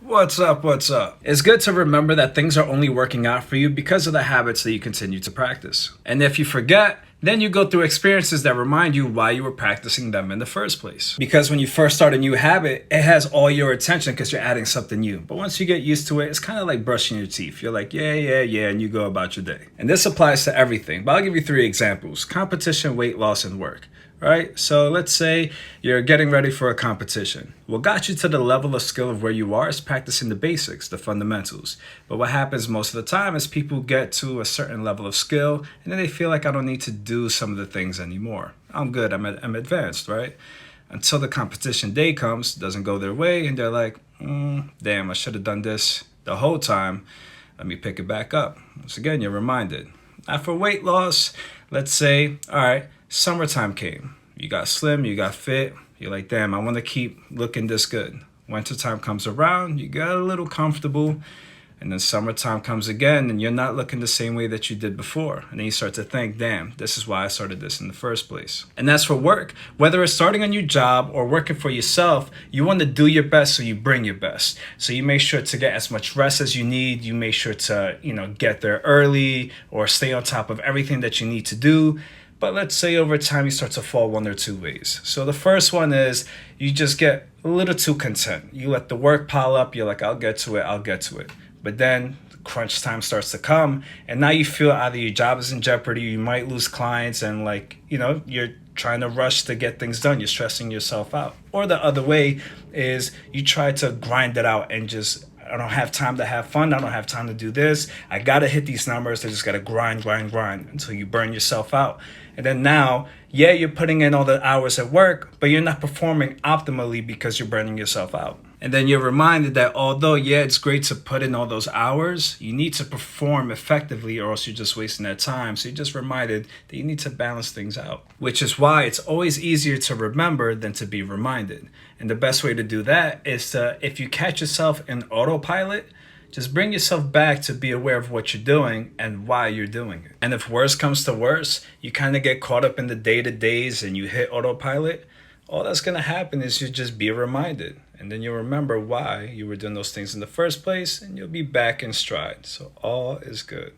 What's up? What's up? It's good to remember that things are only working out for you because of the habits that you continue to practice. And if you forget, then you go through experiences that remind you why you were practicing them in the first place. Because when you first start a new habit, it has all your attention because you're adding something new. But once you get used to it, it's kind of like brushing your teeth. You're like, yeah, and you go about your day. And this applies to everything, but I'll give you 3 examples: competition, weight loss, and work. Right? So let's say you're getting ready for a competition. What got you to the level of skill of where you are is practicing the basics, the fundamentals. But what happens most of the time is people get to a certain level of skill and then they feel like, I don't need to do some of the things anymore. I'm good, I'm advanced, right? Until the competition day comes, doesn't go their way, and they're like, damn, I should have done this the whole time. Let me pick it back up. Once again, you're reminded. Now for weight loss, let's say, all right, summertime came. You got slim, you got fit. You're like, damn, I want to keep looking this good. Wintertime comes around, you get a little comfortable. And then summertime comes again, and you're not looking the same way that you did before. And then you start to think, damn, this is why I started this in the first place. And that's for work. Whether it's starting a new job or working for yourself, you want to do your best, so you bring your best. So you make sure to get as much rest as you need. You make sure to, get there early or stay on top of everything that you need to do. But let's say over time you start to fall 1 or 2 ways. So the first one is you just get a little too content. You let the work pile up. You're like, I'll get to it. But then crunch time starts to come, and now you feel either your job is in jeopardy, you might lose clients, and you're trying to rush to get things done. You're stressing yourself out. Or the other way is you try to grind it out and just, I don't have time to have fun. I don't have time to do this. I got to hit these numbers. I just got to grind until you burn yourself out. And then now, you're putting in all the hours at work, but you're not performing optimally because you're burning yourself out. And then you're reminded that although, it's great to put in all those hours, you need to perform effectively or else you're just wasting that time. So you're just reminded that you need to balance things out, which is why it's always easier to remember than to be reminded. And the best way to do that is to, if you catch yourself in autopilot, just bring yourself back to be aware of what you're doing and why you're doing it. And if worse comes to worse, you kind of get caught up in the day-to-days and you hit autopilot, all that's going to happen is you just be reminded. And then you'll remember why you were doing those things in the first place, and you'll be back in stride. So all is good.